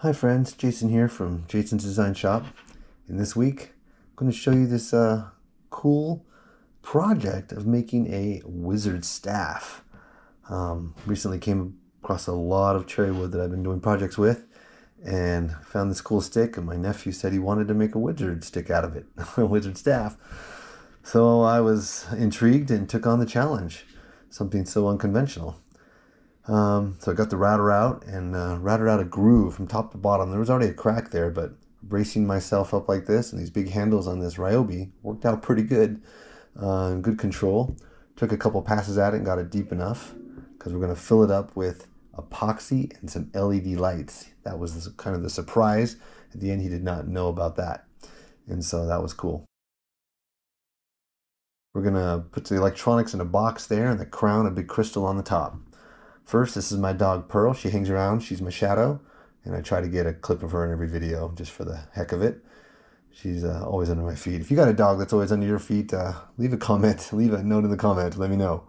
Hi friends, Jason here from Jason's Design Shop. And this week, I'm going to show you this cool project of making a wizard staff. Recently came across a lot of cherry wood that I've been doing projects with and found this cool stick, and my nephew said he wanted to make a wizard stick out of it, a wizard staff. So I was intrigued and took on the challenge, something so unconventional. So I got the router out and routed out a groove from top to bottom. There was already a crack there, but bracing myself up like this and these big handles on this Ryobi worked out pretty good. Good control. Took a couple passes at it and got it deep enough because we're going to fill it up with epoxy and some LED lights. That was kind of the surprise. At the end, he did not know about that. And so that was cool. We're going to put the electronics in a box there and the crown, a big crystal on the top. First, this is my dog Pearl. She hangs around. She's my shadow. And I try to get a clip of her in every video just for the heck of it. She's always under my feet. If you got a dog that's always under your feet, leave a comment. Leave a note in the comment. Let me know.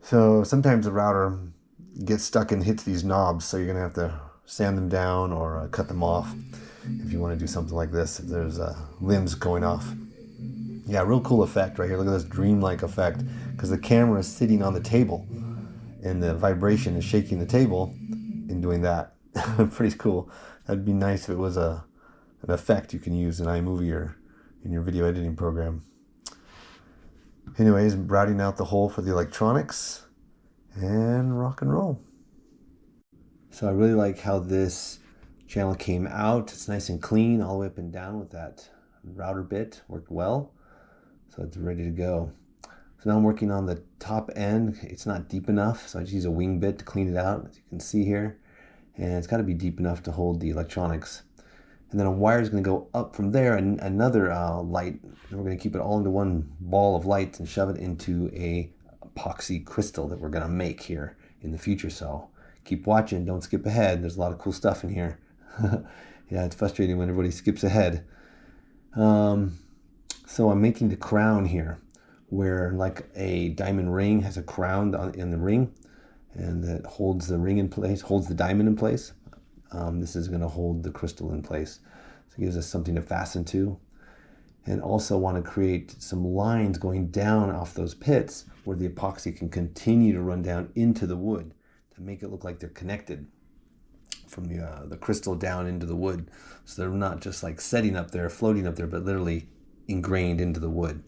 So sometimes the router gets stuck and hits these knobs, so you're going to have to sand them down or cut them off if you want to do something like this, if there's limbs going off. Yeah, real cool effect right here. Look at this dreamlike effect because the camera is sitting on the table and the vibration is shaking the table and doing that. Pretty cool. That'd be nice if it was an effect you can use in iMovie or in your video editing program. Anyways, routing out the hole for the electronics and rock and roll. So I really like how this channel came out. It's nice and clean all the way up and down with that router bit. Worked well. So it's ready to go. So now I'm working on the top end. It's not deep enough, so I just use a wing bit to clean it out, as you can see here. And it's got to be deep enough to hold the electronics. And then a wire is going to go up from there, and another light. And we're going to keep it all into one ball of light and shove it into a epoxy crystal that we're going to make here in the future. So keep watching. Don't skip ahead. There's a lot of cool stuff in here. Yeah, it's frustrating when everybody skips ahead. So I'm making the crown here, where like a diamond ring has a crown in the ring, and that holds the ring in place, holds the diamond in place. This is going to hold the crystal in place. So it gives us something to fasten to. And also want to create some lines going down off those pits where the epoxy can continue to run down into the wood to make it look like they're connected from the crystal down into the wood. So they're not just like setting up there, floating up there, but literally ingrained into the wood.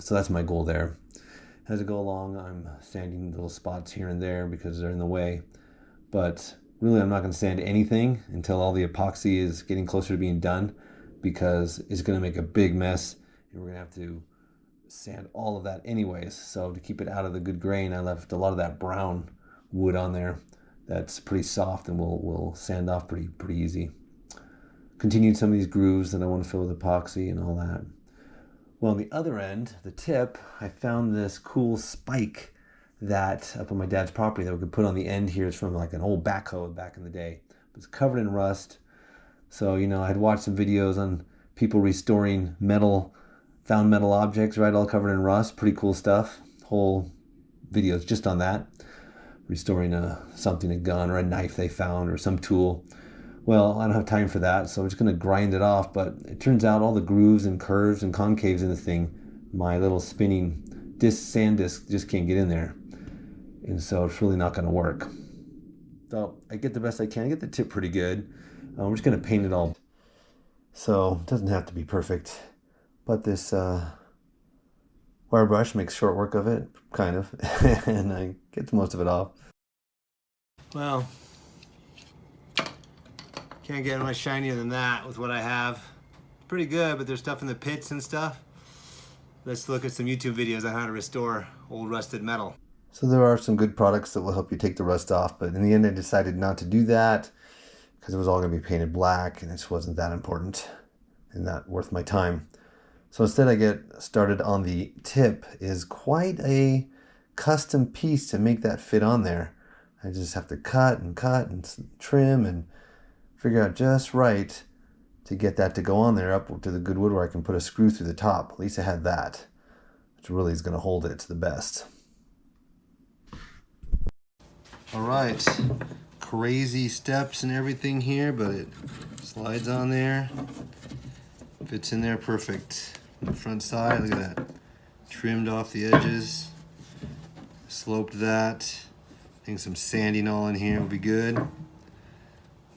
So that's my goal there. As I go along, I'm sanding little spots here and there because they're in the way. But really, I'm not going to sand anything until all the epoxy is getting closer to being done, because it's going to make a big mess and we're going to have to sand all of that anyways. So to keep it out of the good grain, I left a lot of that brown wood on there that's pretty soft, and we'll sand off pretty easy. Continued some of these grooves that I want to fill with epoxy and all that. Well, on the other end, the tip, I found this cool spike that up on my dad's property that we could put on the end here. It's from like an old backhoe back in the day. It's covered in rust. So, I'd watched some videos on people restoring found metal objects, right? All covered in rust. Pretty cool stuff. Whole videos just on that. Restoring a gun or a knife they found or some tool. Well, I don't have time for that, so I'm just going to grind it off. But it turns out all the grooves and curves and concaves in the thing, my little spinning sand disc just can't get in there. And so it's really not going to work. So I get the best I can. I get the tip pretty good. I'm just going to paint it all. So it doesn't have to be perfect. But this wire brush makes short work of it, kind of. And I get most of it off. Well, can't get much shinier than that with what I have. Pretty good, but there's stuff in the pits and stuff. Let's look at some YouTube videos on how to restore old rusted metal. So there are some good products that will help you take the rust off, but in the end I decided not to do that because it was all going to be painted black and it just wasn't that important and not worth my time. So instead I get started on the tip. Is quite a custom piece to make that fit on there. I just have to cut and trim and figure out just right to get that to go on there up to the good wood where I can put a screw through the top. At least I had that, which really is going to hold it to the best. All right, crazy steps and everything here, but it slides on there. Fits in there perfect. On the front side, look at that. Trimmed off the edges. Sloped that. I think some sanding all in here will be good.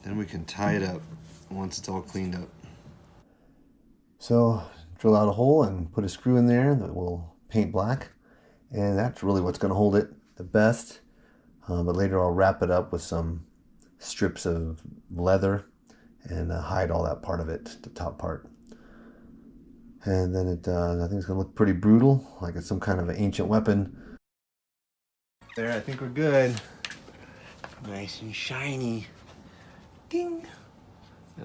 Then we can tie it up once it's all cleaned up. So drill out a hole and put a screw in there that will paint black. And that's really what's going to hold it the best. But later I'll wrap it up with some strips of leather and hide all that part of it, the top part. And then I think it's going to look pretty brutal, like it's some kind of an ancient weapon. There, I think we're good. Nice and shiny. Ding.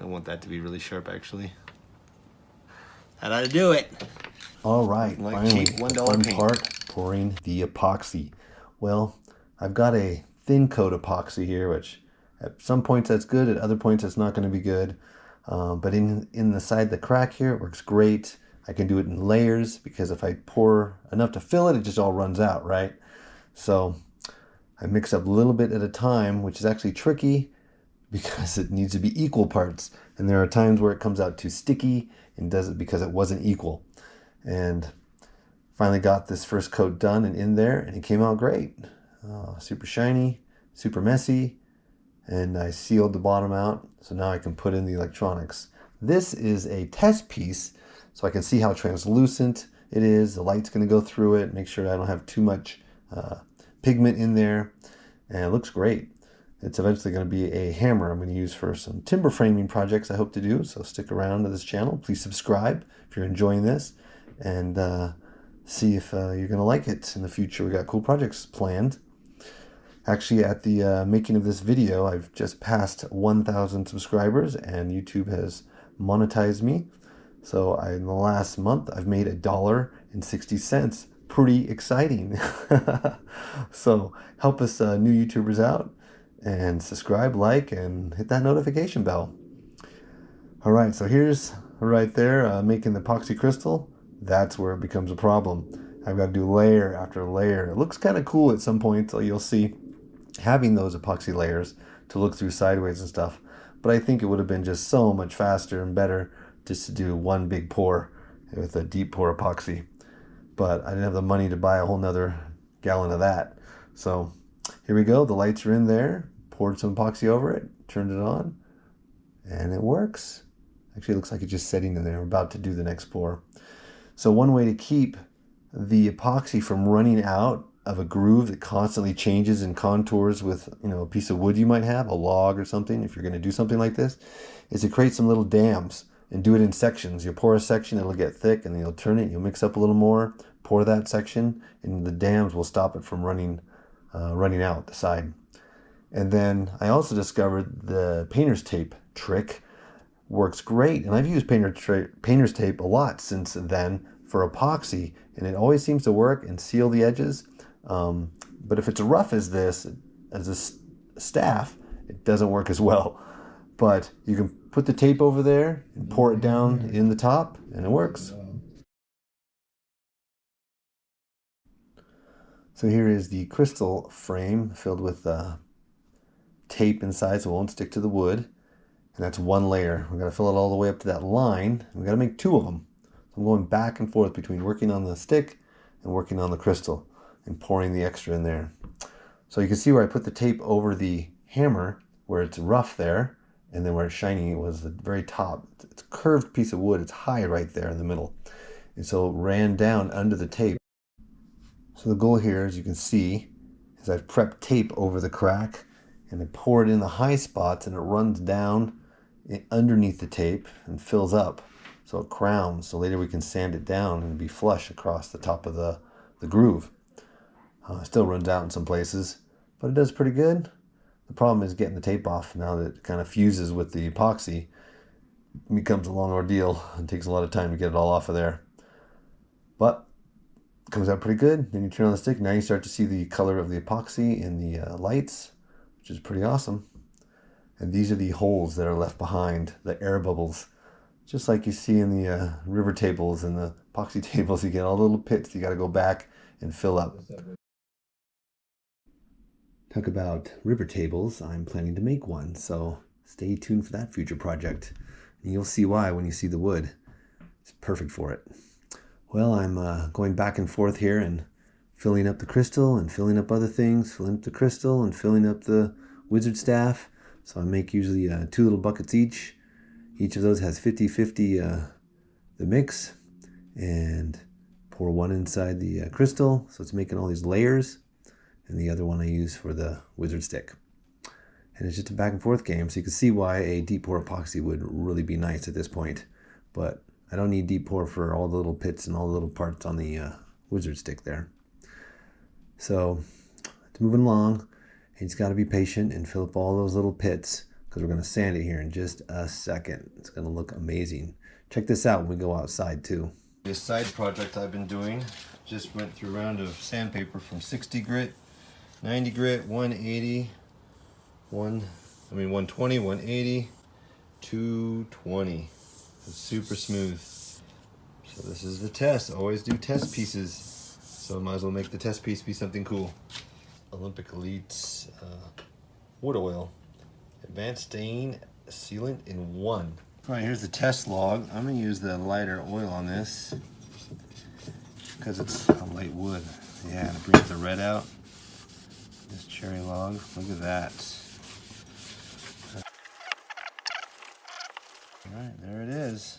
I want that to be really sharp, actually. That ought to do it. All right, Like finally, cheap $1 fun paint. part, pouring the epoxy. Well, I've got a thin coat epoxy here, which at some points that's good, at other points it's not going to be good. But in the side, the crack here, it works great. I can do it in layers because if I pour enough to fill it, it just all runs out, right? So I mix up a little bit at a time, which is actually tricky because it needs to be equal parts. And there are times where it comes out too sticky and does it because it wasn't equal. And finally got this first coat done and in there, and it came out great. Super shiny, super messy, and I sealed the bottom out, so now I can put in the electronics. This is a test piece, so I can see how translucent it is. The light's going to go through it, make sure I don't have too much pigment in there, and it looks great. It's eventually going to be a hammer I'm going to use for some timber framing projects I hope to do, so stick around to this channel. Please subscribe if you're enjoying this, and see if you're going to like it in the future. We got cool projects planned. Actually, at the making of this video, I've just passed 1,000 subscribers, and YouTube has monetized me. So in the last month, I've made $1.60. Pretty exciting. So help us new YouTubers out, and subscribe, like, and hit that notification bell. All right, so here's right there making the epoxy crystal. That's where it becomes a problem. I've got to do layer after layer. It looks kind of cool at some point, so you'll see, having those epoxy layers to look through sideways and stuff. But I think it would have been just so much faster and better just to do one big pour with a deep pour epoxy. But I didn't have the money to buy a whole nother gallon of that. So here we go. The lights are in there. Poured some epoxy over it, turned it on, and it works. Actually, it looks like it's just sitting in there. We're about to do the next pour. So one way to keep the epoxy from running out of a groove that constantly changes and contours with, a piece of wood you might have, a log or something, if you're going to do something like this, is to create some little dams and do it in sections. You'll pour a section, it'll get thick, and then you'll turn it, you'll mix up a little more, pour that section, and the dams will stop it from running out the side. And then I also discovered the painter's tape trick works great, and I've used painter's tape a lot since then for epoxy, and it always seems to work and seal the edges. But if it's rough as this, as a staff, it doesn't work as well. But you can put the tape over there and pour it down in the top, and it works. So here is the crystal frame filled with tape inside so it won't stick to the wood. And that's one layer. We're going to fill it all the way up to that line. We've got to make two of them. So I'm going back and forth between working on the stick and working on the crystal and pouring the extra in there. So you can see where I put the tape over the hammer, where it's rough there, and then where it's shiny was the very top. It's a curved piece of wood. It's high right there in the middle. And so it ran down under the tape. So the goal here, as you can see, is I've prepped tape over the crack, and I pour it in the high spots, and it runs down underneath the tape and fills up. So it crowns, so later we can sand it down and be flush across the top of the groove. It still runs out in some places, but it does pretty good. The problem is getting the tape off now that it kind of fuses with the epoxy. It becomes a long ordeal. It takes a lot of time to get it all off of there. But it comes out pretty good. Then you turn on the stick. Now you start to see the color of the epoxy in the lights, which is pretty awesome. And these are the holes that are left behind, the air bubbles. Just like you see in the river tables and the epoxy tables, you get all the little pits you got to go back and fill up. Talk about river tables. I'm planning to make one, so stay tuned for that future project. And you'll see why when you see the wood. It's perfect for it. Well, I'm going back and forth here and filling up the crystal and filling up other things, filling up the crystal and filling up the wizard staff. So I make usually 2 little buckets each. Each of those has 50-50 the mix, and pour one inside the crystal, so it's making all these layers, and the other one I use for the wizard stick. And it's just a back and forth game, so you can see why a deep pour epoxy would really be nice at this point. But I don't need deep pour for all the little pits and all the little parts on the wizard stick there. So it's moving along, and you just got to be patient and fill up all those little pits, because we're going to sand it here in just a second. It's going to look amazing. Check this out when we go outside too. This side project I've been doing, just went through a round of sandpaper from 60 grit, 90 grit, 180, 120, 180, 220. It's super smooth. So this is the test. Always do test pieces. So might as well make the test piece be something cool. Olympic Elite's wood oil. Advanced stain sealant in 1. All right, here's the test log. I'm gonna use the lighter oil on this because it's a light wood. Yeah, it brings the red out. This cherry log, look at that. All right, there it is.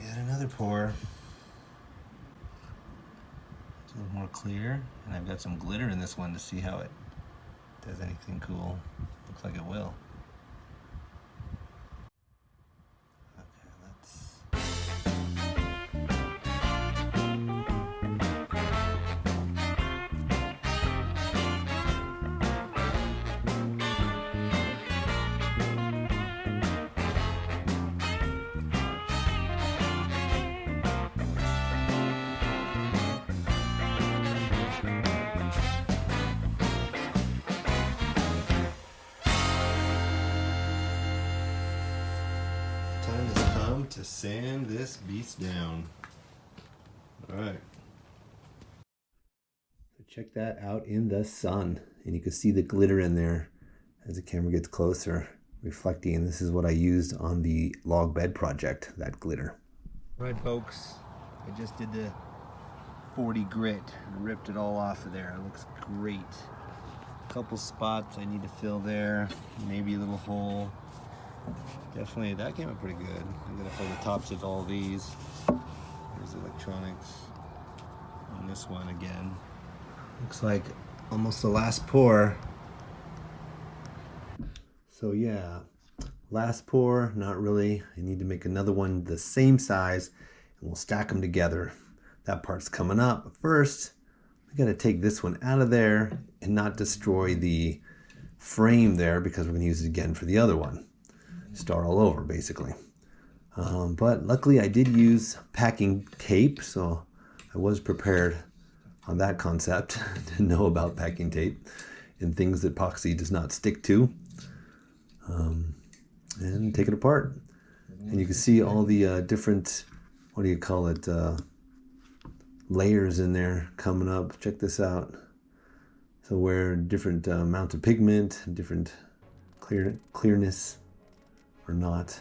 Yet another pour. It's a little more clear, and I've got some glitter in this one to see how it does anything cool. Looks like it will. Okay, let's... Time has come to sand this beast down. All right. So check that out in the sun, and you can see the glitter in there as the camera gets closer, reflecting. And this is what I used on the log bed project, that glitter. All right, folks, I just did the 40 grit and ripped it all off of there. It looks great. A couple spots I need to fill there, maybe a little hole. Definitely, that came out pretty good. I'm gonna fill the tops of all these. There's electronics. And this one again. Looks like almost the last pour. So yeah, last pour, not really. I need to make another one the same size, and we'll stack them together. That part's coming up. But first, we gotta take this one out of there and not destroy the frame there, because we're gonna use it again for the other one. Start all over, basically. But luckily I did use packing tape, so I was prepared on that concept to know about packing tape and things that epoxy does not stick to. And take it apart. And you can see all the different, what do you call it, layers in there coming up. Check this out. So where different amounts of pigment, different clearness or not.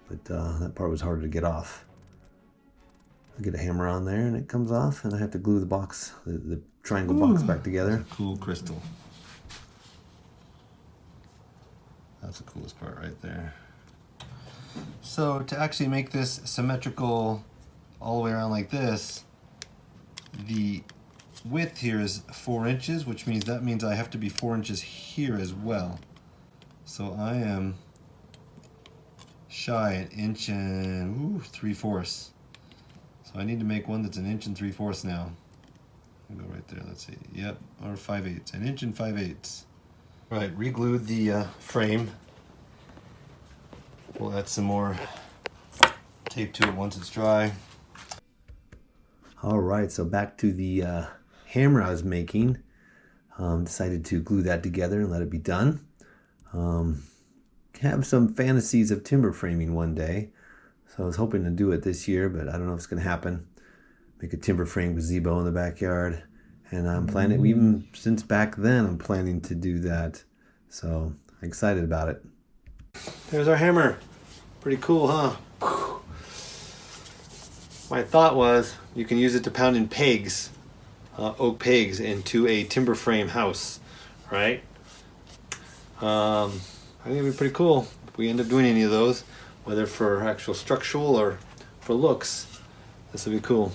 But that part was harder to get off. I get a hammer on there and it comes off, and I have to glue the box, the triangle box back together. That's a cool crystal. That's the coolest part right there. So to actually make this symmetrical all the way around like this, the width here is 4 inches, which means I have to be 4 inches here as well. So I am shy 1 inch and 3/4. So I need to make one that's 1 inch and 3/4 now. I'll go right there, let's see. Yep, or 5/8, 1 inch and 5/8. Right, re-glued the frame. We'll add some more tape to it once it's dry. All right, so back to the hammer I was making. Decided to glue that together and let it be done. Have some fantasies of timber framing one day. So I was hoping to do it this year, but I don't know if it's going to happen. Make a timber frame gazebo in the backyard. And I'm planning, even since back then, I'm planning to do that. So I'm excited about it. There's our hammer. Pretty cool, huh? My thought was you can use it to pound in pegs, oak pegs, into a timber frame house, right? I think it'd be pretty cool if we end up doing any of those, whether for actual structural or for looks. This would be cool.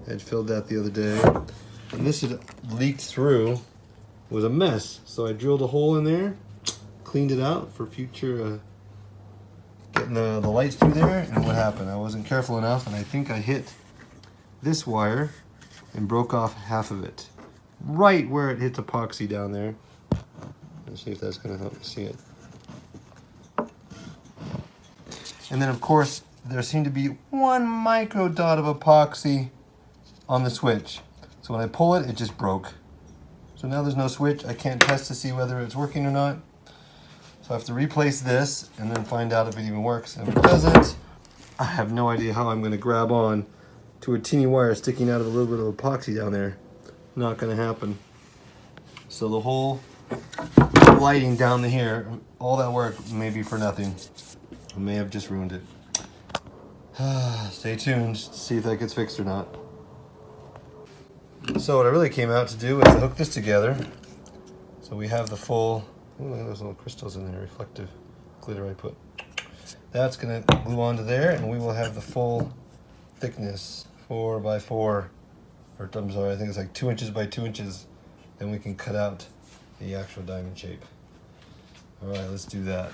I had filled that the other day, and this had leaked through. It was a mess, so I drilled a hole in there, cleaned it out for future getting the lights through there. And what happened? I wasn't careful enough, and I think I hit this wire and broke off half of it, right where it hits epoxy down there. Let's see if that's going to help me see it. And then, of course, there seemed to be one micro dot of epoxy on the switch. So when I pull it, it just broke. So now there's no switch. I can't test to see whether it's working or not. So I have to replace this and then find out if it even works. And if it doesn't, I have no idea how I'm going to grab on to a teeny wire sticking out of a little bit of epoxy down there. Not going to happen. So the whole lighting down here, all that work may be for nothing. I may have just ruined it. Stay tuned to see if that gets fixed or not. So what I really came out to do was to hook this together. So we have the full, ooh, look at those little crystals in there, reflective glitter I put. That's gonna glue onto there, and we will have the full thickness, 4 by 4, or I'm sorry, I think it's like 2 inches by 2 inches. Then we can cut out the actual diamond shape. All right, let's do that.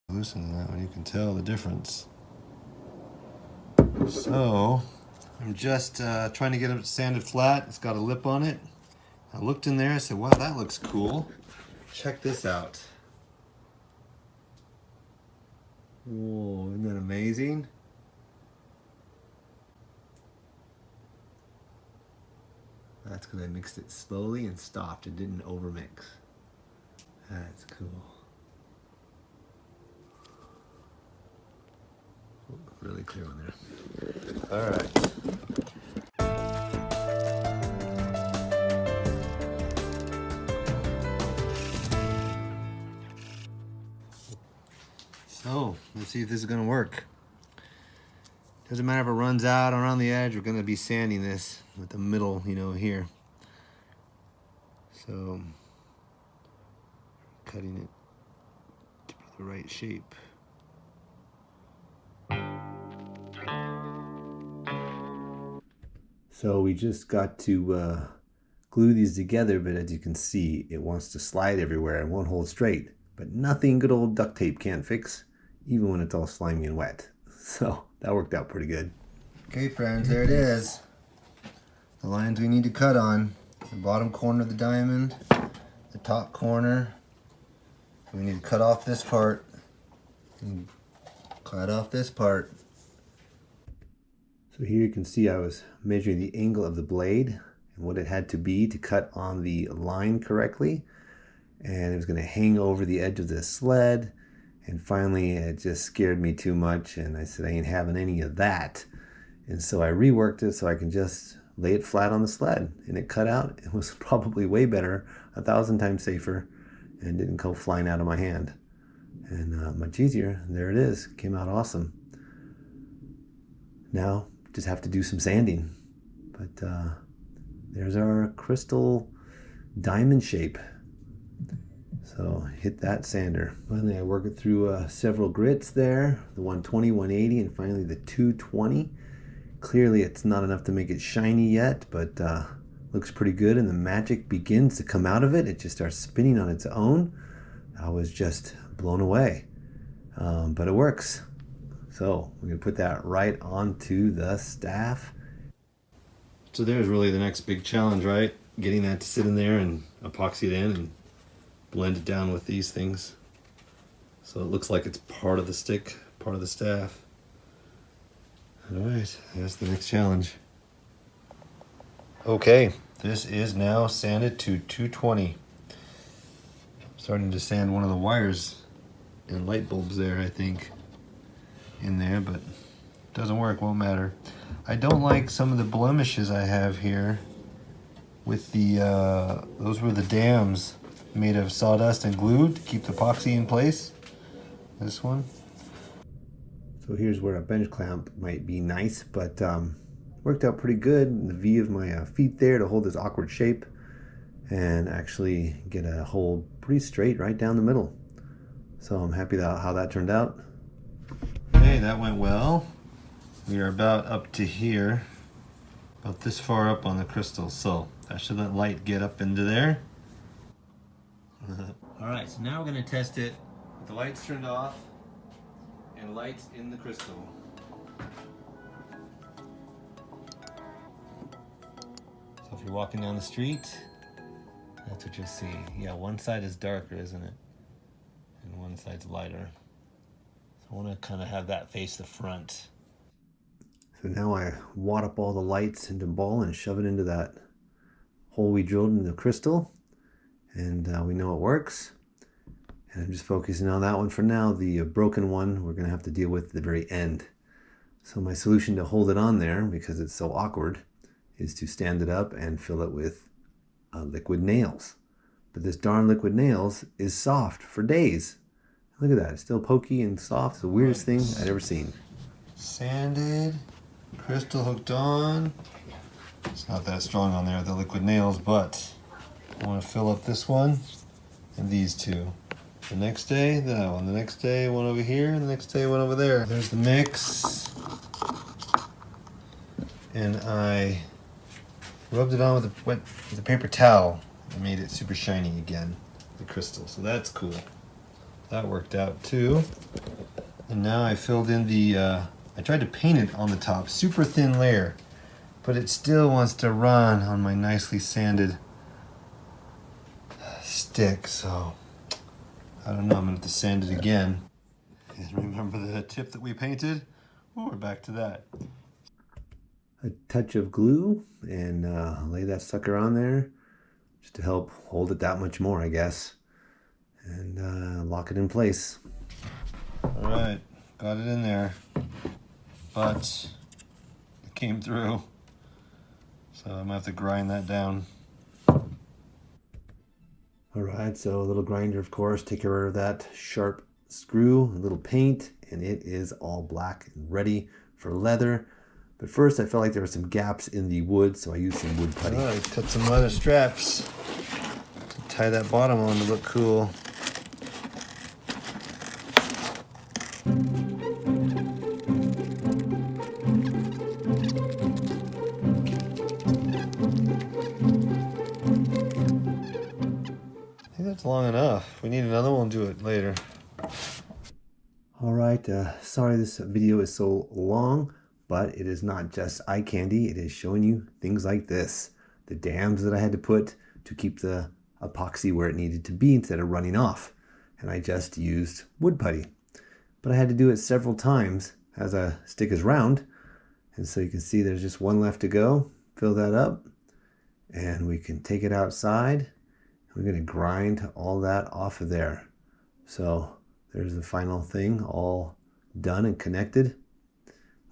Loosen that one, you can tell the difference. So I'm just trying to get it sanded flat. It's got a lip on it. I looked in there, I said, wow, that looks cool. Check this out. Whoa, isn't that amazing? That's because I mixed it slowly and stopped. It didn't overmix. That's cool. Really clear on there. All right. So let's see if this is going to work. Doesn't matter if it runs out around the edge. We're going to be sanding this with the middle, you know, here. So cutting it to be the right shape. So we just got to glue these together, but as you can see, it wants to slide everywhere and won't hold straight. But nothing good old duct tape can't fix, even when it's all slimy and wet. So that worked out pretty good. Okay, friends, there it is. The lines we need to cut on. The bottom corner of the diamond, the top corner. We need to cut off this part and cut off this part. So here you can see I was measuring the angle of the blade and what it had to be to cut on the line correctly. And it was going to hang over the edge of the sled. And finally it just scared me too much and I said I ain't having any of that. And so I reworked it so I can just lay it flat on the sled. And it cut out. It was probably way better, 1,000 times safer, and didn't go flying out of my hand. And much easier. There it is. Came out awesome. Now just have to do some sanding. But there's our crystal diamond shape. So hit that sander. Finally I worked it through several grits there, the 120, 180, and finally the 220. Clearly it's not enough to make it shiny yet, but looks pretty good, and the magic begins to come out of it. It just starts spinning on its own. I was just blown away, but it works. So we're gonna put that right onto the staff. So there's really the next big challenge, right? Getting that to sit in there and epoxy it in and blend it down with these things. So it looks like it's part of the stick, part of the staff. All right, that's the next challenge. Okay, this is now sanded to 220. Starting to sand one of the wires and light bulbs there, I think, in there, but it doesn't work, won't matter. I don't like some of the blemishes I have here with the, those were the dams made of sawdust and glue to keep the epoxy in place. This one. So here's where a bench clamp might be nice, but worked out pretty good. The V of my feet there to hold this awkward shape and actually get a hole pretty straight right down the middle. So I'm happy about how that turned out. Okay, that went well. We are about up to here, about this far up on the crystal, so that should let light get up into there. All right, so now we're going to test it with the lights turned off and lights in the crystal. So if you're walking down the street, that's what you'll see. Yeah, one side is darker, isn't it? And one side's lighter. So I want to kind of have that face the front. So now I wad up all the lights into a ball and shove it into that hole we drilled in the crystal. And we know it works. And I'm just focusing on that one for now. The broken one we're going to have to deal with at the very end. So my solution to hold it on there, because it's so awkward, is to stand it up and fill it with liquid nails. But this darn liquid nails is soft for days. Look at that, it's still pokey and soft. It's the weirdest thing I'd ever seen. Sanded, crystal hooked on. It's not that strong on there with the liquid nails, but I want to fill up this one and these two. The next day, that one. The next day, one over here, and the next day, one over there. There's the mix. And I rubbed it on with a paper towel and made it super shiny again, the crystal. So that's cool. That worked out too. And now I filled in the, I tried to paint it on the top, super thin layer, but it still wants to run on my nicely sanded stick. So I don't know, I'm gonna have to sand it again. And remember the tip that we painted? Oh, we're back to that. A touch of glue and lay that sucker on there just to help hold it that much more, I guess. And lock it in place. All right, got it in there, but it came through. So I'm gonna have to grind that down. All right, so a little grinder, of course, take care of that sharp screw, a little paint, and it is all black and ready for leather. But first, I felt like there were some gaps in the wood, so I used some wood putty. Oh, I cut some leather straps to tie that bottom on to look cool. I think that's long enough. If we need another one, we'll do it later. All right, sorry this video is so long, but it is not just eye candy. It is showing you things like this. The dams that I had to put to keep the epoxy where it needed to be instead of running off. And I just used wood putty. But I had to do it several times as a stick is round. And so you can see there's just one left to go. Fill that up and we can take it outside. We're going to grind all that off of there. So there's the final thing all done and connected.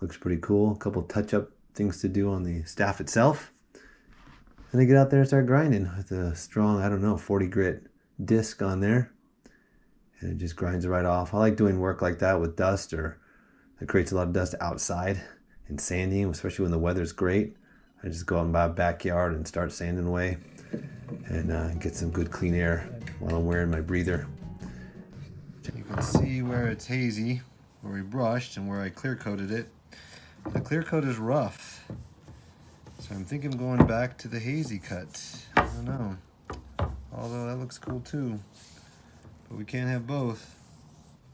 Looks pretty cool. A couple touch-up things to do on the staff itself. Then I get out there and start grinding with a strong, I don't know, 40 grit disc on there. And it just grinds it right off. I like doing work like that with dust, or it creates a lot of dust outside and sanding, especially when the weather's great. I just go out in my backyard and start sanding away and get some good clean air while I'm wearing my breather. You can see where it's hazy, where we brushed and where I clear coated it. The clear coat is rough. It's So I'm thinking going back to the hazy cut. I don't know. Although that looks cool too. But we can't have both.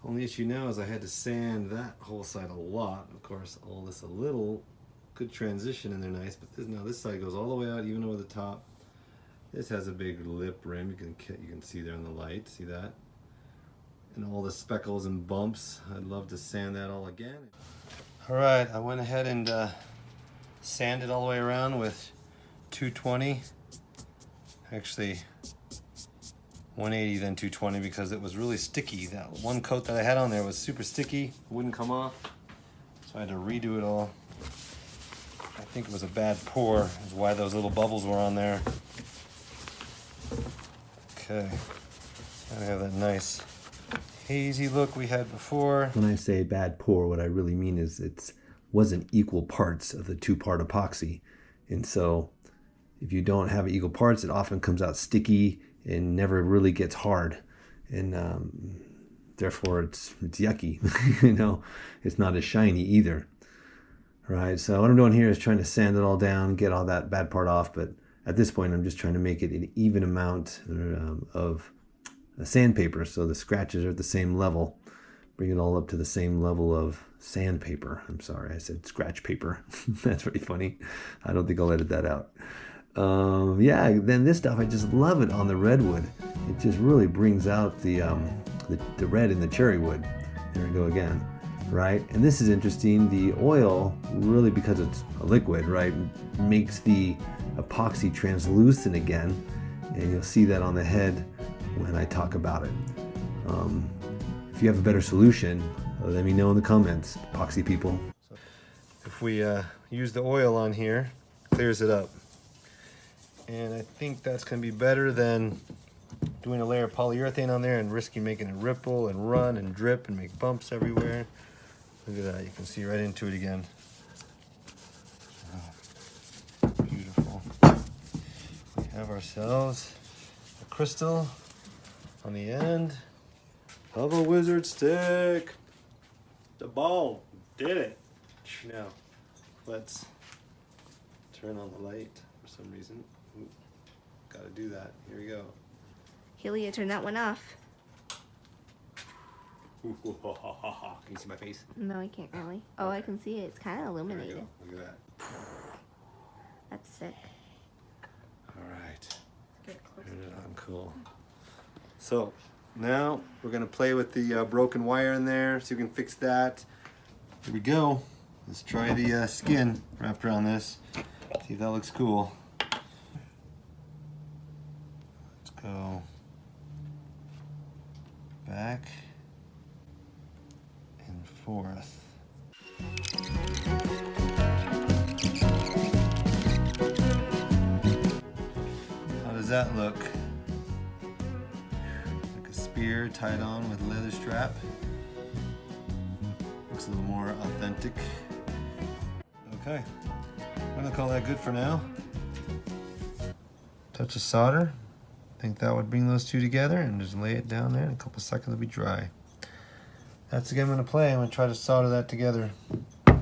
Only issue now is I had to sand that whole side a lot. Of course, all this a little could transition in there nice, but now this side goes all the way out, even over the top. This has a big lip rim. You can see there in the light. See that? And all the speckles and bumps. I'd love to sand that all again. All right, I went ahead and sanded all the way around with 220. Actually, 180 then 220 because it was really sticky. That one coat that I had on there was super sticky. It wouldn't come off. So I had to redo it all. I think it was a bad pour. Is why those little bubbles were on there. Okay. Now we have that nice hazy look we had before. When I say bad pour, what I really mean is it wasn't equal parts of the two-part epoxy. And so if you don't have equal parts, it often comes out sticky and never really gets hard. And therefore it's yucky. You know, it's not as shiny either. Right, so what I'm doing here is trying to sand it all down, get all that bad part off, but at this point I'm just trying to make it an even amount of sandpaper so the scratches are at the same level. Bring it all up to the same level of sandpaper. I'm sorry, I said scratch paper. That's very funny. I don't think I'll edit that out. Yeah, then this stuff, I just love it on the redwood. It just really brings out the red in the cherrywood. There we go again. Right, and this is interesting. The oil really, because it's a liquid, right, makes the epoxy translucent again, and you'll see that on the head when I talk about it. If you have a better solution, let me know in the comments, epoxy people. So if we use the oil on here, clears it up, and I think that's going to be better than doing a layer of polyurethane on there and risking making it ripple and run and drip and make bumps everywhere. Look at that, you can see right into it again. Oh, beautiful. We have ourselves a crystal on the end of a wizard stick. The ball did it. Now, let's turn on the light for some reason. Ooh, gotta do that. Here we go. Helia, turn that one off. Can you see my face? No, I can't really. Oh, I can see it. It's kind of illuminated. Look at that. That's sick. All right. Get close. Turn it on. Cool. So now we're gonna play with the broken wire in there, so you can fix that. Here we go. Let's try the skin wrapped around this. See if that looks cool. Let's go back and forth. How does that look? Like a spear tied on with a leather strap. Looks a little more authentic. Okay, I'm gonna call that good for now. Touch of solder. I think that would bring those two together, and just lay it down there. In a couple seconds it'll be dry. That's the game I'm gonna play. I'm gonna try to solder that together. The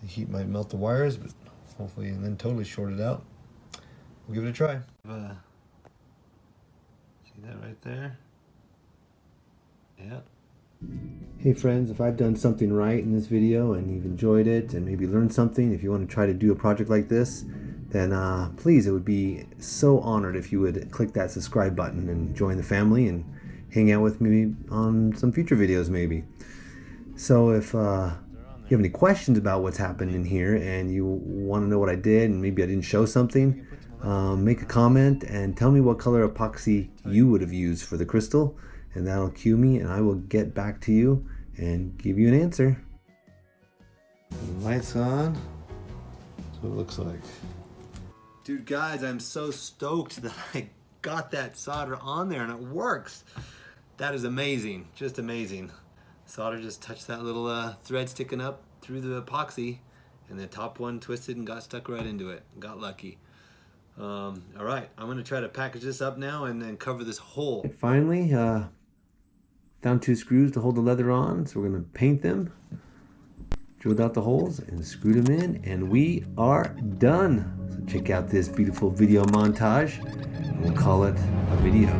heat might melt the wires, but hopefully, and then totally short it out. We'll give it a try. See that right there? Yeah. Hey friends, if I've done something right in this video and you've enjoyed it and maybe learned something, if you want to try to do a project like this, then please, it would be so honored if you would click that subscribe button and join the family and hang out with me on some future videos maybe. So if you have any questions about what's happened in here and you want to know what I did and maybe I didn't show something, make a comment and tell me what color epoxy you would have used for the crystal, and that'll cue me and I will get back to you and give you an answer. Lights on. That's what it looks like. Dude, guys, I'm so stoked that I got that solder on there and it works. That is amazing, just amazing. Solder just touched that little thread sticking up through the epoxy, and the top one twisted and got stuck right into it. Got lucky. All right, I'm gonna try to package this up now and then cover this hole. And finally, found 2 screws to hold the leather on, so we're gonna paint them. drilled out the holes and screwed them in, and we are done. So check out this beautiful video montage. We'll call it a video.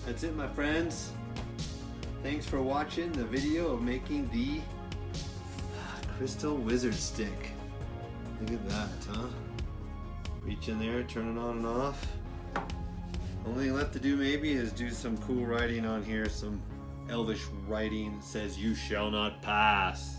That's it, my friends. Thanks for watching the video of making the crystal wizard stick. Look at that, huh? Reach in there, turn it on and off. Only thing left to do maybe is do some cool writing on here, some elvish writing that says "You shall not pass."